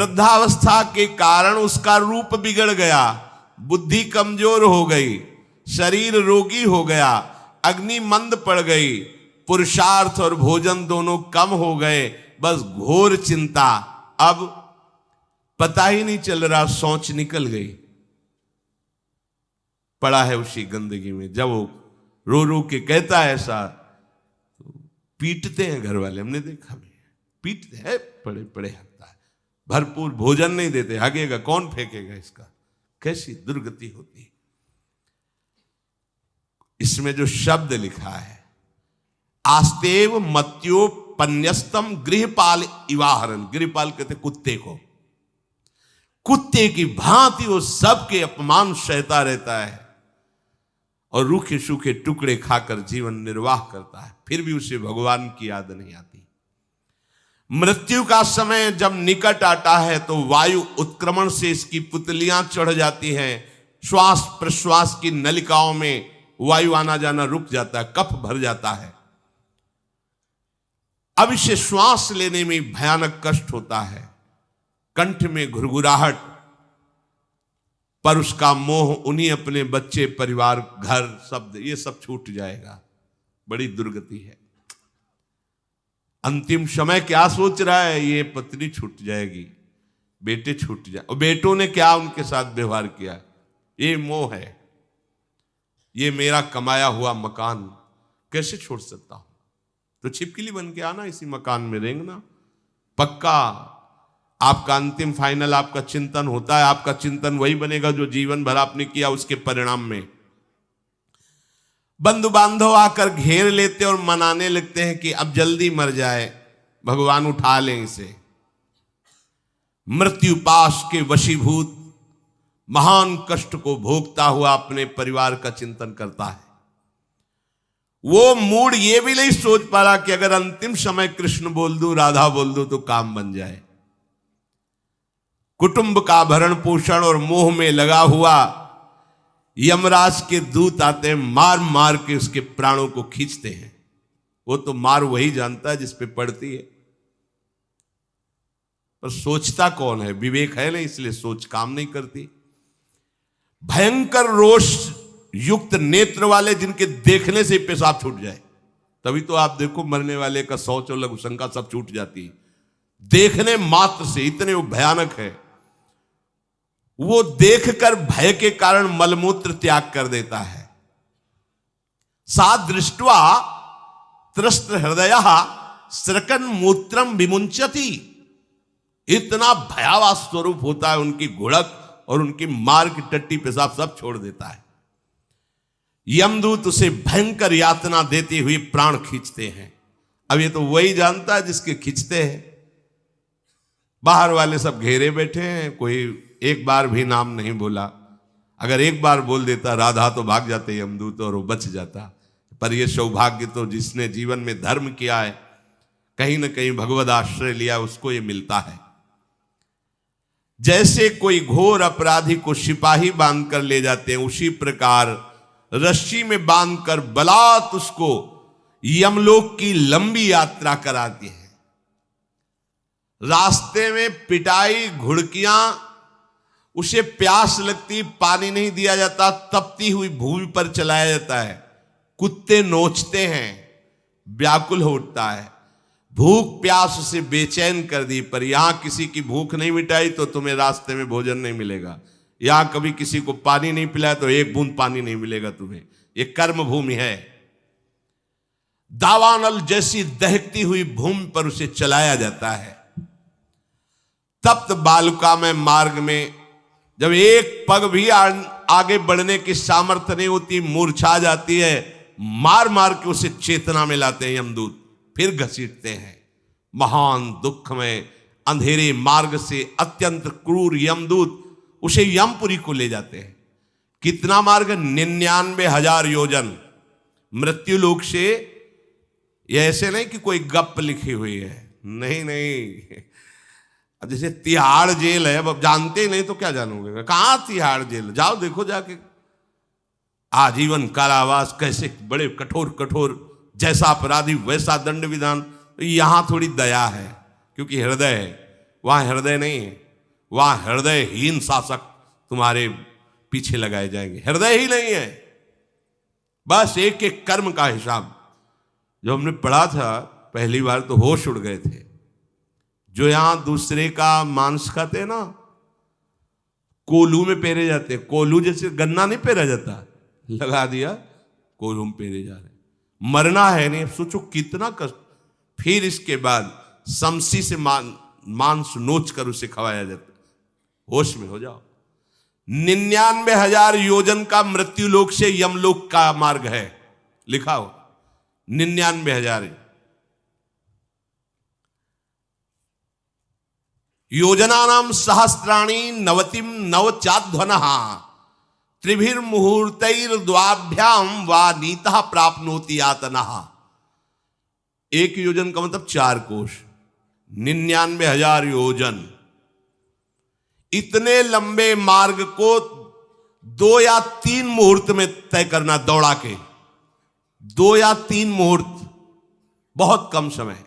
वृद्धावस्था के कारण उसका रूप बिगड़ गया, बुद्धि कमजोर हो गई, शरीर रोगी हो गया, अग्नि मंद पड़ गई, पुरुषार्थ और भोजन दोनों कम हो गए, बस घोर चिंता। अब पता ही नहीं चल रहा, सोच निकल गई, पड़ा है उसी गंदगी में। जब वो रो रो के कहता है ऐसा, तो पीटते हैं घर वाले, हमने देखा भी, पीटते हैं, पड़े पड़े हकता है, भरपूर भोजन नहीं देते, हगेगा कौन, फेंकेगा इसका, कैसी दुर्गति होती है। इसमें जो शब्द लिखा है, आस्तेव मत्योपन्यस्तम गृहपाल इवाहरन, गृहपाल कहते कुत्ते को, कुत्ते की भांति वो सबके अपमान सहता रहता है और रूखे सूखे टुकड़े खाकर जीवन निर्वाह करता है, फिर भी उसे भगवान की याद नहीं आती। मृत्यु का समय जब निकट आता है तो वायु उत्क्रमण से इसकी पुतलियां चढ़ जाती हैं, श्वास प्रश्वास की नलिकाओं में वायु आना जाना रुक जाता है, कफ भर जाता है। अब इसे श्वास लेने में भयानक कष्ट होता है, कंठ में घुरघुराहट, पर उसका मोह उन्हीं अपने बच्चे, परिवार, घर, शब्द, ये सब छूट जाएगा। बड़ी दुर्गति है। अंतिम समय क्या सोच रहा है, ये पत्नी छूट जाएगी, बेटे छूट जाए, और बेटों ने क्या उनके साथ व्यवहार किया, ये मोह है, ये मेरा कमाया हुआ मकान कैसे छोड़ सकता हूं, तो छिपकली बन के आना, इसी मकान में रेंगना। पक्का आपका अंतिम फाइनल आपका चिंतन होता है, आपका चिंतन वही बनेगा जो जीवन भर आपने किया, उसके परिणाम में बंधु बांधव आकर घेर लेते और मनाने लगते हैं कि अब जल्दी मर जाए, भगवान उठा लें इसे। मृत्यु पाश के वशीभूत महान कष्ट को भोगता हुआ अपने परिवार का चिंतन करता है। वो मूड ये भी नहीं सोच पा रहा कि अगर अंतिम समय कृष्ण बोल दूं, राधा बोल दूं तो काम बन जाए। कुटुंब का भरण पोषण और मोह में लगा हुआ यमराज के दूत आते हैं, मार मार के उसके प्राणों को खींचते हैं। वो तो मार वही जानता है जिस पे पड़ती है, पर सोचता कौन है, विवेक है नहीं, इसलिए सोच काम नहीं करती। भयंकर रोष युक्त नेत्र वाले, जिनके देखने से पेशाब छूट जाए, तभी तो आप देखो मरने वाले का शौच और लघु शंका सब छूट जाती है, देखने मात्र से, इतने वो भयानक है। वो देखकर भय के कारण मलमूत्र त्याग कर देता है। सा दृष्ट्वा त्रस्त हृदय स्रकन मूत्रम विमुंचति, इतना भयावह स्वरूप होता है उनकी घुड़क, और उनकी मार की टट्टी पेशाब सब छोड़ देता है। यमदूत उसे भयंकर यातना देते हुए प्राण खींचते हैं। अब ये तो वही जानता है जिसके खींचते हैं। बाहर वाले सब घेरे बैठे हैं, कोई एक बार भी नाम नहीं बोला। अगर एक बार बोल देता राधा तो भाग जाते यमदूत और वो बच जाता। पर यह सौभाग्य तो जिसने जीवन में धर्म किया है, कहीं ना कहीं भगवद आश्रय लिया, उसको ये मिलता है। जैसे कोई घोर अपराधी को सिपाही बांधकर ले जाते हैं, उसी प्रकार रस्सी में बांधकर बलात् उसको यमलोक की लंबी यात्रा कराती है। रास्ते में पिटाई, घुड़कियां, उसे प्यास लगती, पानी नहीं दिया जाता, तपती हुई भूमि पर चलाया जाता है। कुत्ते नोचते हैं, व्याकुल हो उठता है। भूख प्यास उसे बेचैन कर दी, पर यहां किसी की भूख नहीं मिटाई तो तुम्हें रास्ते में भोजन नहीं मिलेगा। यहां कभी किसी को पानी नहीं पिलाया तो एक बूंद पानी नहीं मिलेगा तुम्हें। ये कर्म भूमि है। दावानल जैसी दहकती हुई भूमि पर उसे चलाया जाता है। तप्त बालुका में मार्ग में जब एक पग भी आगे बढ़ने की सामर्थ्य नहीं होती, मूर्छा जाती है, मार मार के उसे चेतना में लाते हैं यमदूत, फिर घसीटते हैं। महान दुख में अंधेरे मार्ग से अत्यंत क्रूर यमदूत उसे यमपुरी को ले जाते हैं। कितना मार्ग? 99,000 योजन मृत्यु लोक से। यह ऐसे नहीं कि कोई गप लिखी हुई है, नहीं नहीं। अब जैसे तिहाड़ जेल है, अब जानते ही नहीं तो क्या जानोगे, कहां तिहाड़ जेल, जाओ देखो जाके। आजीवन कारावास, कैसे बड़े कठोर कठोर, जैसा अपराधी वैसा दंड विधान। यहां थोड़ी दया है क्योंकि हृदय है, वहां हृदय नहीं है। वहां हृदयहीन शासक तुम्हारे पीछे लगाए जाएंगे। हृदय ही नहीं है, बस एक एक कर्म का हिसाब। जो हमने पढ़ा था पहली बार तो होश उड़ गए थे। जो यहां दूसरे का मांस खाते हैं ना, कोल्हू में पेरे जाते हैं। कोल्हू जैसे गन्ना नहीं पेरा जाता, लगा दिया कोल्हू में पेरे जा रहे। मरना है नहीं, सोचो कितना कष्ट। फिर इसके बाद समसी से मांस नोच कर उसे खवाया जाता। होश में हो जाओ। 99,000 योजन का मृत्यु लोक से यमलोक का मार्ग है, लिखा हो 99,000 योजनानाम सहस्राणी नवतिम नवचाध्वनः त्रिभिर्मुहूर्तैर्द्वाभ्याम वा नीतः प्राप्नोति यातनः। एक योजन का मतलब 4 कोश, 99,000 योजन। इतने लंबे मार्ग को 2 या 3 मुहूर्त में तय करना, दौड़ा के 2 या 3 मुहूर्त, बहुत कम समय।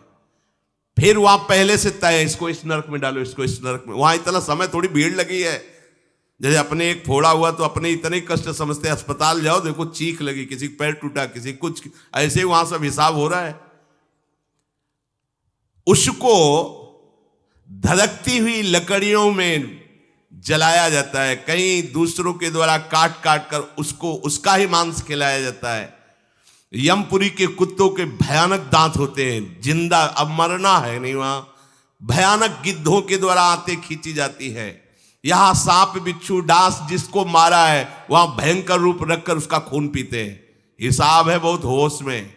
फिर वहां पहले से तय, इसको इस नरक में डालो, इसको इस नरक में। वहां इतना समय, थोड़ी भीड़ लगी है। जैसे अपने एक फोड़ा हुआ तो अपने इतने कष्ट समझते, अस्पताल जाओ देखो चीख लगी, किसी का पैर टूटा, किसी कुछ, ऐसे ही वहां सब हिसाब हो रहा है। उसको धधकती हुई लकड़ियों में जलाया जाता है, कहीं दूसरों के द्वारा काट काट कर उसको उसका ही मांस खिलाया जाता है। यमपुरी के कुत्तों के भयानक दांत होते हैं, जिंदा, अब मरना है नहीं वहां। भयानक गिद्धों के द्वारा आंतें खींची जाती है। यहां सांप बिच्छू डांस जिसको मारा है वहां भयंकर रूप रखकर उसका खून पीते हैं। हिसाब है बहुत होश में।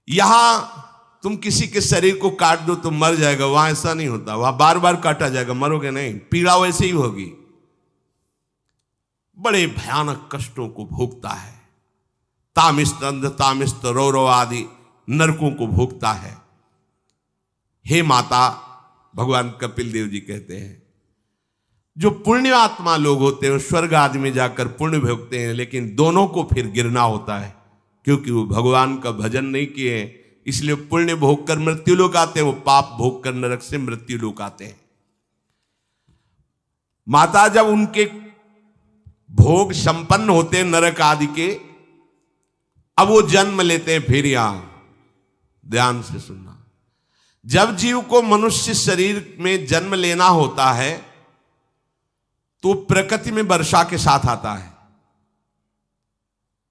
यहां तुम किसी के शरीर को काट दो तो मर जाएगा, वहां ऐसा नहीं होता। वहां बार बार काटा जाएगा, मरोगे नहीं, पीड़ा वैसे ही होगी। बड़े भयानक कष्टों को भोगता है। तामिस्त अंध तामिस्त रौरव आदि नरकों को भोगता है। हे माता, भगवान कपिल देव जी कहते हैं, जो पुण्य आत्मा लोग होते हैं स्वर्ग आदि में जाकर पुण्य भोगते हैं, लेकिन दोनों को फिर गिरना होता है, क्योंकि वो भगवान का भजन नहीं किए, इसलिए पुण्य भोग कर मृत्यु लोक आते हैं, वो पाप भोग कर नरक से मृत्यु लोक आते हैं। माता जब उनके भोग संपन्न होते हैं नरक आदि के, अब वो जन्म लेते हैं। फिर यहां ध्यान से सुनना, जब जीव को मनुष्य शरीर में जन्म लेना होता है तो प्रकृति में वर्षा के साथ आता है।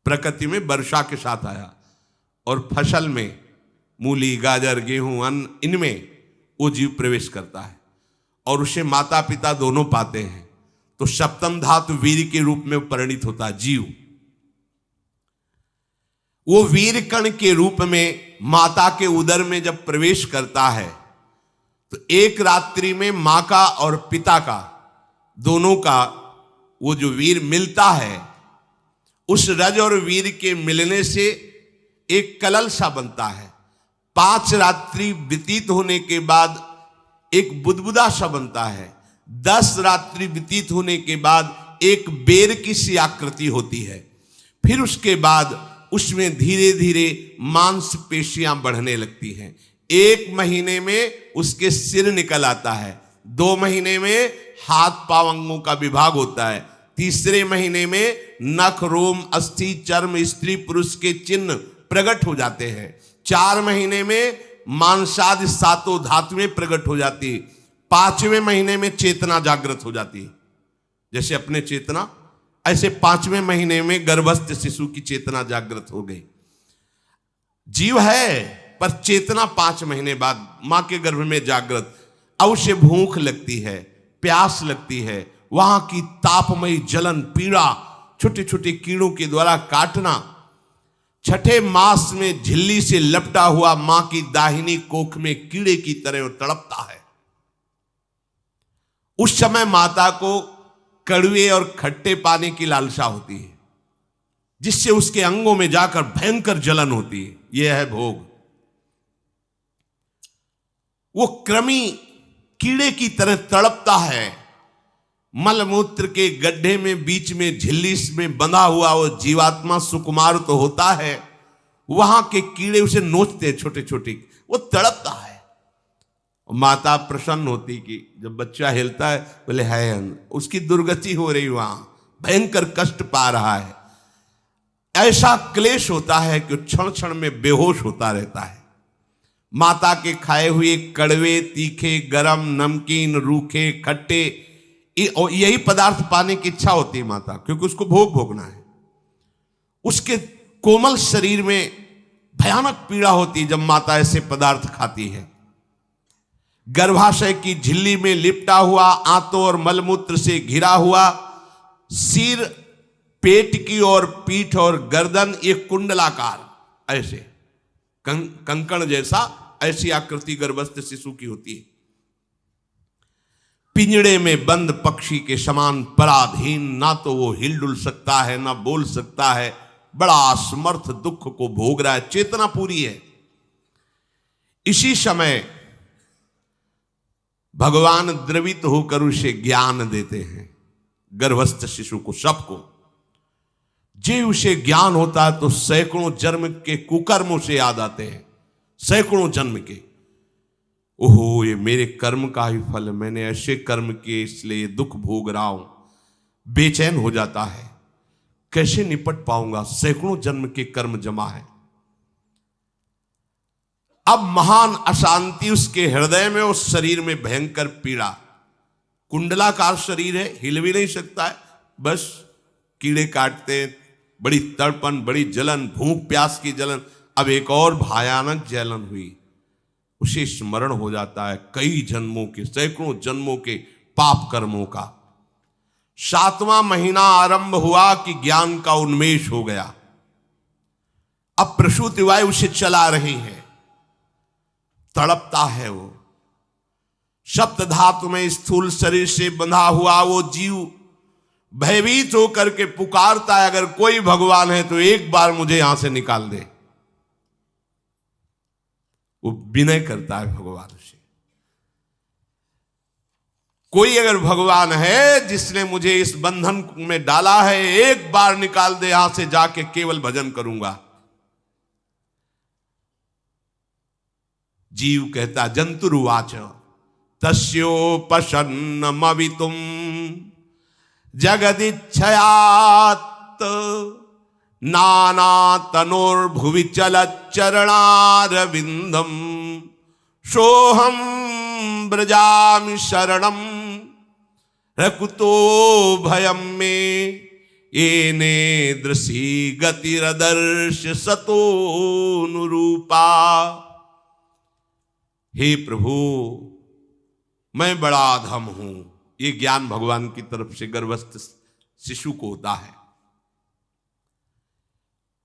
प्रकृति में वर्षा के साथ आया और फसल में मूली गाजर गेहूं अन्न, इनमें वो जीव प्रवेश करता है और उसे माता पिता दोनों पाते हैं। तो सप्तम धातु वीर के रूप में परिणित होता है जीव। वो वीर कण के रूप में माता के उदर में जब प्रवेश करता है तो एक रात्रि में मां का और पिता का, दोनों का वो जो वीर मिलता है, उस रज और वीर के मिलने से एक कलल सा बनता है। 5 रात्रि व्यतीत होने के बाद एक बुदबुदा सा बनता है। 10 रात्रि व्यतीत होने के बाद एक बेर की सी आकृति होती है। फिर उसके बाद उसमें धीरे धीरे मांसपेशियां बढ़ने लगती हैं। 1 महीने में उसके सिर निकल आता है। 2 महीने में हाथ पांव अंगों का विभाग होता है। 3रे महीने में नख रोम अस्थि चर्म स्त्री पुरुष के चिन्ह प्रकट हो जाते हैं। 4 महीने में मांसादि 7 धातुएं प्रकट हो जाती है। 5वें महीने में चेतना जागृत हो जाती है। जैसे अपने चेतना, ऐसे 5वें महीने में गर्भस्थ शिशु की चेतना जागृत हो गई। जीव है पर चेतना 5 महीने बाद मां के गर्भ में जागृत। अब उसे भूख लगती है, प्यास लगती है, वहां की तापमयी जलन पीड़ा, छोटे छोटे कीड़ों के द्वारा काटना। 6ठे मास में झिल्ली से लपटा हुआ मां की दाहिनी कोख में कीड़े की तरह तड़पता है। उस समय माता को कड़वे और खट्टे पानी की लालसा होती है, जिससे उसके अंगों में जाकर भयंकर जलन होती है। यह है भोग। वो कृमि कीड़े की तरह तड़पता है। मलमूत्र के गड्ढे में बीच में झिल्ली में बंधा हुआ वो जीवात्मा सुकुमार तो होता है, वहां के कीड़े उसे नोचते हैं छोटे छोटे, वो तड़पता है। माता प्रसन्न होती कि जब बच्चा हिलता है, बोले है उसकी दुर्गति हो रही, वहां भयंकर कष्ट पा रहा है। ऐसा क्लेश होता है कि क्षण क्षण में बेहोश होता रहता है। माता के खाए हुए कड़वे, तीखे, गरम, नमकीन, रूखे, खट्टे, यही पदार्थ पाने की इच्छा होती है माता, क्योंकि उसको भोग भोगना है। उसके कोमल शरीर में भयानक पीड़ा होती है जब माता ऐसे पदार्थ खाती है। गर्भाशय की झिल्ली में लिपटा हुआ, आंतों और मलमूत्र से घिरा हुआ सिर, पेट की और पीठ और गर्दन एक कुंडलाकार ऐसे कंकण जैसा, ऐसी आकृति गर्भस्थ शिशु की होती है। पिंजड़े में बंद पक्षी के समान पराधीन, ना तो वो हिल डुल सकता है ना बोल सकता है, बड़ा असमर्थ दुख को भोग रहा है, चेतना पूरी है। इसी समय भगवान द्रवित होकर उसे ज्ञान देते हैं, गर्भस्थ शिशु को, सबको। जे उसे ज्ञान होता है तो सैकड़ों जन्म के कुकर्मों से याद आते हैं, सैकड़ों जन्म के। ओहो, ये मेरे कर्म का ही फल, मैंने ऐसे कर्म किए इसलिए ये दुख भोग रहा हूं। बेचैन हो जाता है, कैसे निपट पाऊंगा, सैकड़ों जन्म के कर्म जमा है। अब महान अशांति उसके हृदय में, उस शरीर में भयंकर पीड़ा। कुंडलाकार शरीर है, हिल भी नहीं सकता है, बस कीड़े काटते, बड़ी तड़पन, बड़ी जलन, भूख प्यास की जलन। अब एक और भयानक जलन हुई, उसे स्मरण हो जाता है कई जन्मों के, सैकड़ों जन्मों के पाप कर्मों का। 7वां महीना आरंभ हुआ कि ज्ञान का उन्मेष हो गया। अब प्रसूति वायु उसे चला रही है, तड़पता है वो। सप्त धातु में स्थूल शरीर से बंधा हुआ वो जीव भयभीत होकर के पुकारता है, अगर कोई भगवान है तो एक बार मुझे यहां से निकाल दे। वो विनय करता है भगवान से, कोई अगर भगवान है जिसने मुझे इस बंधन में डाला है, एक बार निकाल दे, यहां से जाके केवल भजन करूंगा। जीव कहता, जंतुरुवाच तस्योपशन्नमवितुम जगदिच्छयात् नाना तनोर्भुवि चलच्चरणारविंदम सोहम ब्रजामि शरणम रकुतो भयम में येने दृशी गतिरदर्श सतोनुरूपा। हे प्रभु, मैं बड़ा अधम हूं। ये ज्ञान भगवान की तरफ से गर्भस्थ शिशु को होता है।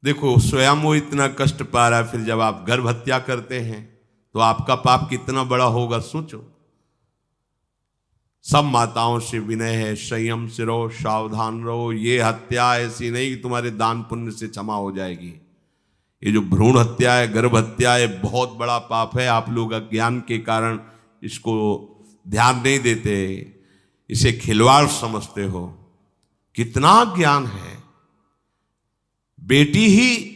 देखो, स्वयं वो इतना कष्ट पा रहा है, फिर जब आप गर्भ हत्या करते हैं तो आपका पाप कितना बड़ा होगा, सोचो। सब माताओं से विनय है, संयम से रहो, सावधान रहो। ये हत्या ऐसी नहीं कि तुम्हारे दान पुण्य से क्षमा हो जाएगी। ये जो भ्रूण हत्या है, गर्भ हत्या है, बहुत बड़ा पाप है। आप लोग अज्ञान के कारण इसको ध्यान नहीं देते, इसे खिलवाड़ समझते हो। कितना ज्ञान है। बेटी ही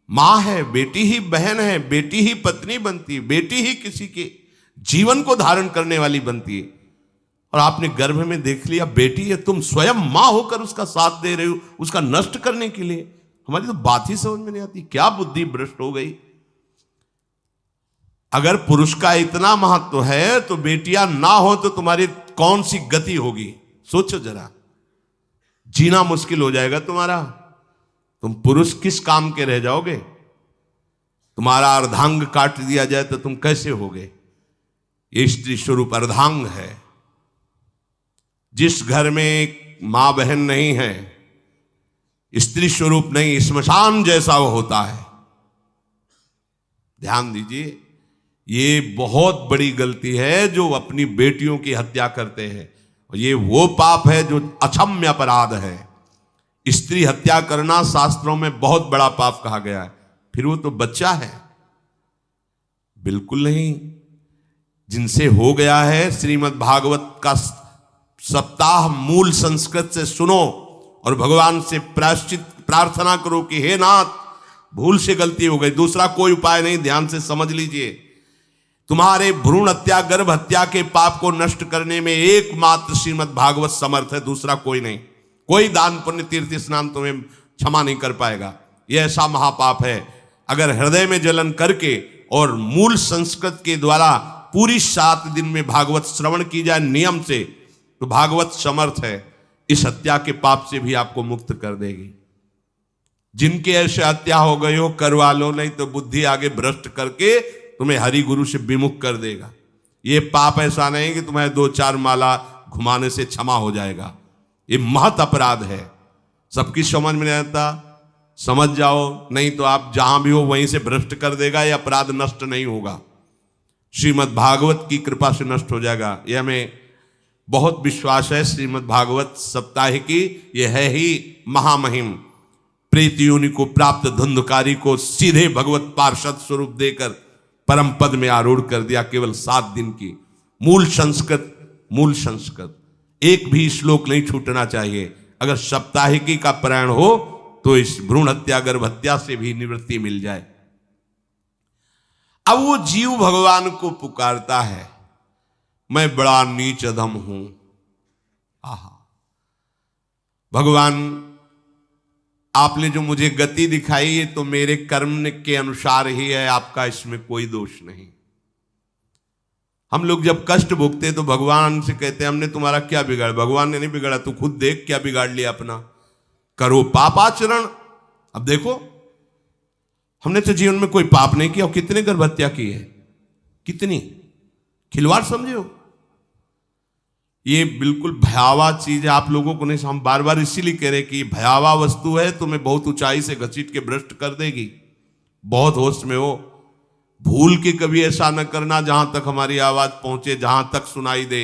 मां है, बेटी ही बहन है, बेटी ही पत्नी बनती है, बेटी ही किसी के जीवन को धारण करने वाली बनती है। और आपने गर्भ में देख लिया बेटी है, तुम स्वयं मां होकर उसका साथ दे रहे हो, उसका नष्ट करने के लिए। हमारी तो बात ही समझ में नहीं आती, क्या बुद्धि भ्रष्ट हो गई। अगर पुरुष का इतना महत्व है तो बेटियां ना हो तो तुम्हारी कौन सी गति होगी, सोचो जरा। जीना मुश्किल हो जाएगा तुम्हारा। तुम पुरुष किस काम के रह जाओगे। तुम्हारा अर्धांग काट दिया जाए तो तुम कैसे होगे। ये स्त्री स्वरूप अर्धांग है। जिस घर में मां बहन नहीं है, स्त्री स्वरूप नहीं, श्मशान जैसा वो होता है। ध्यान दीजिए, ये बहुत बड़ी गलती है जो अपनी बेटियों की हत्या करते हैं। और ये वो पाप है जो अक्षम्य अपराध है। स्त्री हत्या करना शास्त्रों में बहुत बड़ा पाप कहा गया है। फिर वो तो बच्चा है, बिल्कुल नहीं। जिनसे हो गया है, श्रीमद् भागवत का सप्ताह मूल संस्कृत से सुनो और भगवान से प्रायश्चित प्रार्थना करो कि हे नाथ, भूल से गलती हो गई, दूसरा कोई उपाय नहीं, ध्यान से समझ लीजिए। तुम्हारे भ्रूण हत्या, गर्भ हत्या के पाप को नष्ट करने में एकमात्र श्रीमद् भागवत समर्थ है, दूसरा कोई नहीं। कोई दान पुण्य तीर्थ स्नान तुम्हें क्षमा नहीं कर पाएगा। यह ऐसा महापाप है। अगर हृदय में जलन करके और मूल संस्कृत के द्वारा पूरी 7 दिन में भागवत श्रवण की जाए नियम से, तो भागवत समर्थ है, इस हत्या के पाप से भी आपको मुक्त कर देगी। जिनके ऐसे हत्या हो गई हो करवा लो, नहीं तो बुद्धि आगे भ्रष्ट करके तुम्हें हरि गुरु से विमुख कर देगा। ये पाप ऐसा नहीं कि तुम्हें 2-4 माला घुमाने से क्षमा हो जाएगा। ये महत अपराध है। सबकी समझ में नहीं आता, समझ जाओ, नहीं तो आप जहां भी हो वहीं से भ्रष्ट कर देगा। यह अपराध नष्ट नहीं होगा, श्रीमद् भागवत की कृपा से नष्ट हो जाएगा। यह हमें बहुत विश्वास है। श्रीमद् भागवत सप्ताह की यह है ही महामहिम। प्रेत योनि को प्राप्त धुंधकारी को सीधे भगवत पार्षद स्वरूप देकर परम पद में आरूढ़ कर दिया। केवल 7 दिन की मूल संस्कृत एक भी श्लोक नहीं छूटना चाहिए। अगर सप्ताहिकी का पारायण हो तो इस भ्रूण हत्या, गर्भ हत्या से भी निवृत्ति मिल जाए। अब वो जीव भगवान को पुकारता है, मैं बड़ा नीच अधम हूं। आहा, भगवान आपने जो मुझे गति दिखाई है तो मेरे कर्म के अनुसार ही है, आपका इसमें कोई दोष नहीं। हम लोग जब कष्ट भोगते तो भगवान से कहते हैं हमने तुम्हारा क्या बिगाड़ा। भगवान ने नहीं बिगाड़ा, तू खुद देख क्या बिगाड़ लिया अपना। करो पापाचरण। अब देखो, हमने तो जीवन में कोई पाप नहीं किया और कितने गर्भ हत्या की है, कितनी खिलवाड़ समझे हो। ये बिल्कुल भयावह चीज है, आप लोगों को नहीं। हम बार बार इसीलिए कह रहे कि भयावह वस्तु है, तुम्हें बहुत ऊंचाई से घसीट के भ्रष्ट कर देगी। बहुत होश में हो, भूल के कभी ऐसा न करना जहां तक हमारी आवाज पहुंचे, जहां तक सुनाई दे।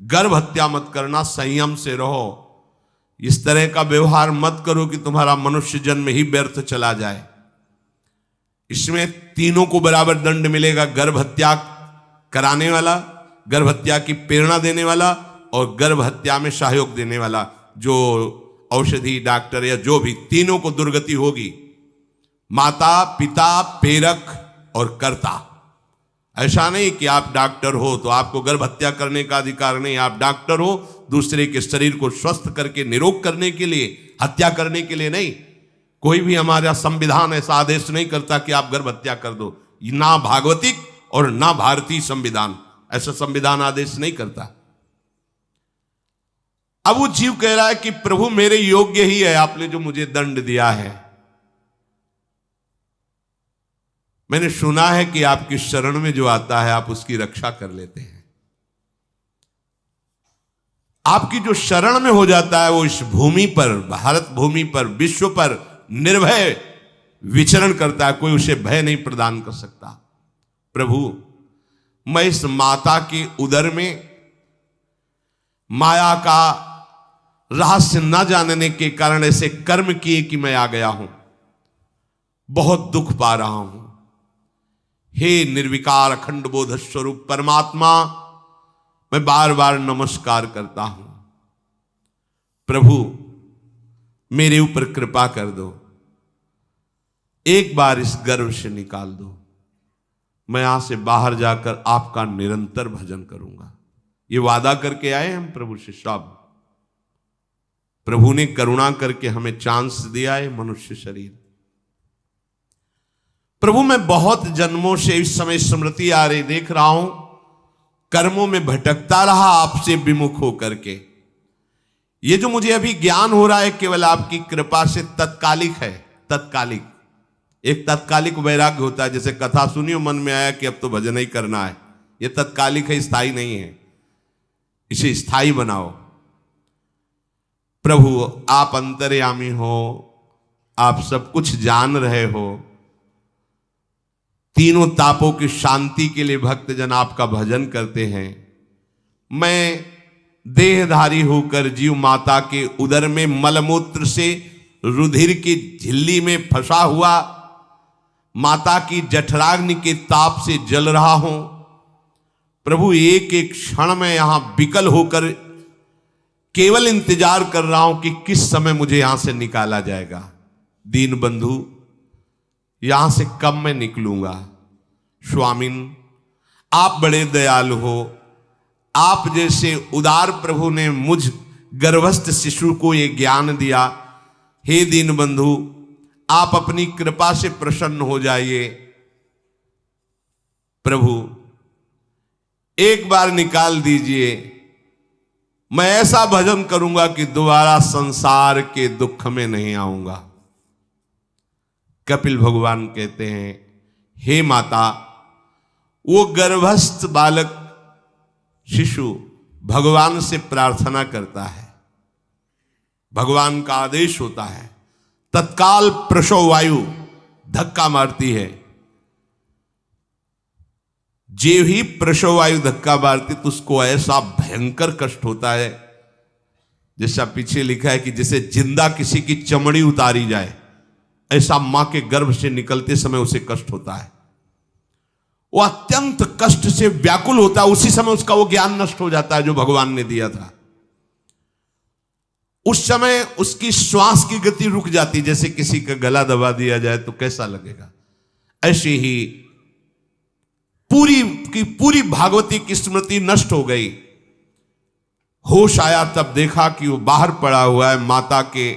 गर्भ हत्या मत करना, संयम से रहो। इस तरह का व्यवहार मत करो कि तुम्हारा मनुष्य जन्म ही व्यर्थ चला जाए। इसमें तीनों को बराबर दंड मिलेगा। गर्भ हत्या कराने वाला, गर्भ हत्या की प्रेरणा देने वाला और गर्भ हत्या में सहयोग देने वाला, जो औषधि डॉक्टर या जो भी, तीनों को दुर्गति होगी। माता, पिता, प्रेरक और कर्ता। ऐसा नहीं कि आप डॉक्टर हो तो आपको गर्भ हत्या करने का अधिकार नहीं। आप डॉक्टर हो दूसरे के शरीर को स्वस्थ करके निरोग करने के लिए, हत्या करने के लिए नहीं। कोई भी हमारा संविधान ऐसा आदेश नहीं करता कि आप गर्भ हत्या कर दो। ना भागवतिक और ना भारतीय संविधान ऐसा संविधान आदेश नहीं करता। अब वो जीव कह रहा है कि प्रभु मेरे योग्य ही है, आपने जो मुझे दंड दिया है। मैंने सुना है कि आपकी शरण में जो आता है आप उसकी रक्षा कर लेते हैं। आपकी जो शरण में हो जाता है वो इस भूमि पर, भारत भूमि पर, विश्व पर निर्भय विचरण करता है। कोई उसे भय नहीं प्रदान कर सकता। प्रभु, मैं इस माता के उदर में माया का रहस्य न जानने के कारण ऐसे कर्म किए कि मैं आ गया हूं। बहुत दुख पा रहा हूं। हे निर्विकार अखंड बोध स्वरूप परमात्मा, मैं बार बार नमस्कार करता हूं। प्रभु, मेरे ऊपर कृपा कर दो। एक बार इस गर्भ से निकाल दो। मैं यहां से बाहर जाकर आपका निरंतर भजन करूंगा। ये वादा करके आए हम प्रभु से सब। प्रभु ने करुणा करके हमें चांस दिया है मनुष्य शरीर। प्रभु, मैं बहुत जन्मों से इस समय स्मृति आ रही, देख रहा हूं कर्मों में भटकता रहा आपसे विमुख होकर के। ये जो मुझे अभी ज्ञान हो रहा है केवल आपकी कृपा से तत्कालिक है। तत्कालिक, एक तत्कालिक वैराग्य होता है। जैसे कथा सुनियो, मन में आया कि अब तो भजन ही करना है। ये तत्कालिक है, स्थायी नहीं है। इसे स्थायी बनाओ। प्रभु, आप अंतर्यामी हो, आप सब कुछ जान रहे हो। तीनों तापों की शांति के लिए भक्तजन आपका भजन करते हैं। मैं देहधारी होकर जीव माता के उदर में मलमूत्र से रुधिर की झिल्ली में फंसा हुआ माता की जठराग्नि के ताप से जल रहा हूं। प्रभु, एक एक क्षण में यहां विकल होकर केवल इंतजार कर रहा हूं कि किस समय मुझे यहां से निकाला जाएगा। दीन बंधु, यहां से कब मैं निकलूंगा। स्वामिन, आप बड़े दयालु हो, आप जैसे उदार प्रभु ने मुझ गर्भस्थ शिशु को ये ज्ञान दिया। हे दीनबंधु, आप अपनी कृपा से प्रसन्न हो जाइए। प्रभु एक बार निकाल दीजिए, मैं ऐसा भजन करूंगा कि दोबारा संसार के दुख में नहीं आऊंगा। कपिल भगवान कहते हैं, हे माता, वो गर्भस्थ बालक शिशु भगवान से प्रार्थना करता है, भगवान का आदेश होता है, तत्काल प्रसव वायु धक्का मारती है। जे ही प्रसव वायु धक्का मारती तो उसको ऐसा भयंकर कष्ट होता है, जैसा पीछे लिखा है कि जैसे जिंदा किसी की चमड़ी उतारी जाए, ऐसा मां के गर्भ से निकलते समय उसे कष्ट होता है। वो अत्यंत कष्ट से व्याकुल होता है। उसी समय उसका वो ज्ञान नष्ट हो जाता है जो भगवान ने दिया था। उस समय उसकी श्वास की गति रुक जाती, जैसे किसी का गला दबा दिया जाए तो कैसा लगेगा। ऐसे ही पूरी की पूरी भागवती की स्मृति नष्ट हो गई। होश आया तब देखा कि वो बाहर पड़ा हुआ है, माता के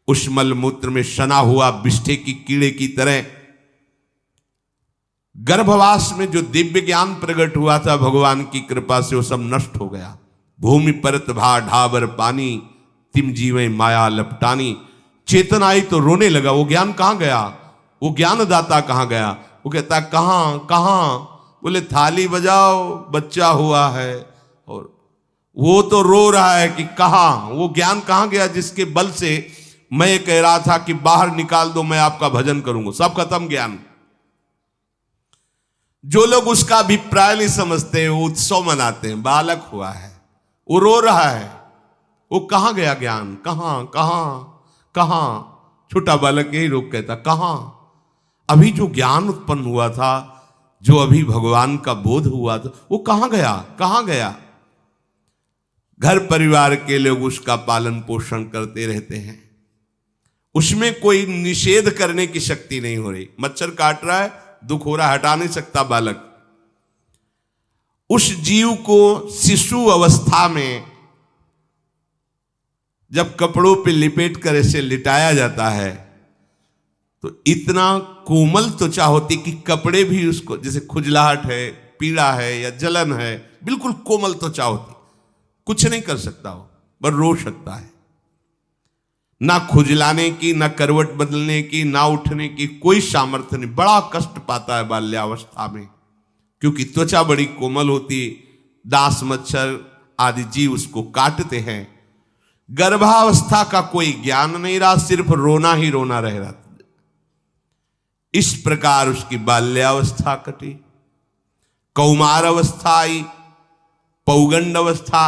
उस मलमूत्र में सना हुआ बिष्ठे की कीड़े की तरह। गर्भवास में जो दिव्य ज्ञान प्रकट हुआ था भगवान की कृपा से, वो सब नष्ट हो गया। भूमि परत भा ढाबर पानी, तिम जीवे माया लपटानी। चेतन आई तो रोने लगा। वो ज्ञान कहां गया? वो ज्ञानदाता कहां गया? वो कहता कहां कहां? बोले थाली बजाओ, बच्चा हुआ है। और वो तो रो रहा है कि कहां, वो ज्ञान कहां गया जिसके बल से मैं कह रहा था कि बाहर निकाल दो, मैं आपका भजन करूंगा। सब खत्म ज्ञान। जो लोग उसका अभिप्राय नहीं समझते, वो उत्सव मनाते हैं। बालक हुआ है, वो रो रहा है, वो कहां गया ज्ञान? कहां कहां कहां? छोटा बालक यही रोक कहता कहां? अभी जो ज्ञान उत्पन्न हुआ था, जो अभी भगवान का बोध हुआ था, वो कहां गया? कहां गया? घर परिवार के लोग उसका पालन पोषण करते रहते हैं, उसमें कोई निषेध करने की शक्ति नहीं हो रही। मच्छर काट रहा है, दुख हो रहा है, हटा नहीं सकता बालक। उस जीव को शिशु अवस्था में जब कपड़ों पे लिपेट कर ऐसे लिटाया जाता है तो इतना कोमल त्वचा होती कि कपड़े भी उसको, जैसे खुजलाहट है, पीड़ा है या जलन है, बिल्कुल कोमल त्वचा होती, कुछ नहीं कर सकता हो, बस रो सकता है। ना खुजलाने की, ना करवट बदलने की, ना उठने की कोई सामर्थ्य नहीं। बड़ा कष्ट पाता है बाल्यावस्था में, क्योंकि त्वचा बड़ी कोमल होती, दास मच्छर आदि जीव उसको काटते हैं। गर्भावस्था का कोई ज्ञान नहीं रहा, सिर्फ रोना ही रोना रह रहा। इस प्रकार उसकी बाल्यावस्था कटी, कौमार अवस्था आई, पौगंड अवस्था,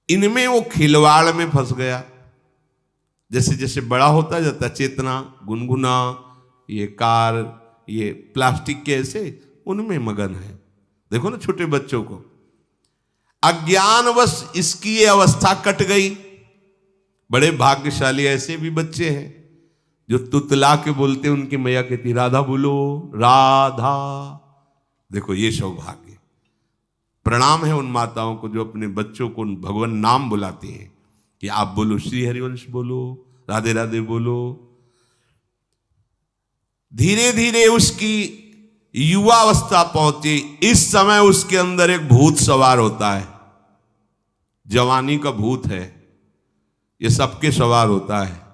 इनमें वो खिलवाड़ में फंस गया। जैसे जैसे बड़ा होता जाता, चेतना, गुनगुना, ये कार, ये प्लास्टिक के ऐसे, उनमें मगन है। देखो ना छोटे बच्चों को, अज्ञानवश इसकी ये अवस्था कट गई। बड़े भाग्यशाली ऐसे भी बच्चे हैं जो तुतला के बोलते, उनकी मैया कहती राधा बोलो, राधा। देखो ये सौभाग्य, प्रणाम है उन माताओं को जो अपने बच्चों को भगवान नाम बुलाती हैं कि आप बोलो, श्री हरिवंश बोलो, राधे राधे बोलो। धीरे धीरे उसकी युवावस्था पहुंची। इस समय उसके अंदर एक भूत सवार होता है। जवानी का भूत है, ये सबके सवार होता है।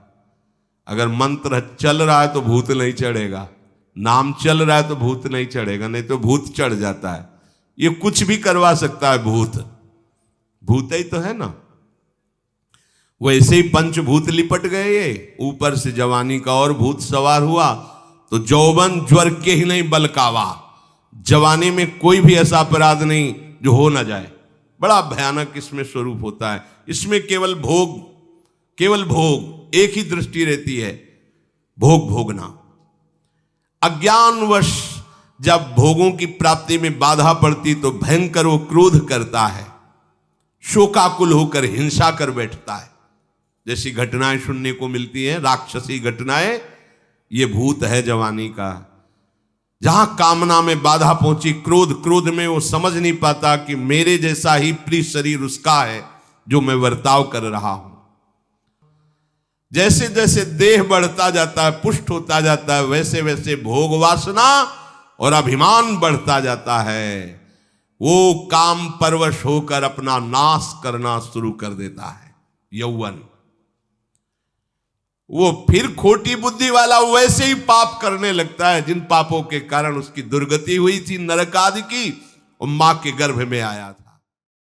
अगर मंत्र चल रहा है तो भूत नहीं चढ़ेगा, नाम चल रहा है तो भूत नहीं चढ़ेगा, नहीं तो भूत चढ़ जाता है। ये कुछ भी करवा सकता है भूत, भूत ही तो है ना। वैसे ही पंचभूत लिपट गए, ये ऊपर से जवानी का और भूत सवार हुआ तो जौवन ज्वर के ही नहीं बलकावा। जवानी में कोई भी ऐसा अपराध नहीं जो हो ना जाए। बड़ा भयानक इसमें स्वरूप होता है। इसमें केवल भोग, केवल भोग, एक ही दृष्टि रहती है, भोग भोगना। अज्ञानवश जब भोगों की प्राप्ति में बाधा पड़ती तो भयंकर वो क्रोध करता है, शोकाकुल होकर हिंसा कर बैठता है। जैसी घटनाएं सुनने को मिलती हैं, राक्षसी घटनाएं, ये भूत है जवानी का। जहां कामना में बाधा पहुंची, क्रोध, क्रोध में वो समझ नहीं पाता कि मेरे जैसा ही प्रिय शरीर उसका है जो मैं वर्ताव कर रहा हूं। जैसे जैसे देह बढ़ता जाता है, पुष्ट होता जाता है, वैसे वैसे भोग वासना और अभिमान बढ़ता जाता है। वो काम परवश होकर अपना नाश करना शुरू कर देता है। यौवन, वो फिर खोटी बुद्धि वाला वैसे ही पाप करने लगता है जिन पापों के कारण उसकी दुर्गति हुई थी, नरक आदि की, और मां के गर्भ में आया था।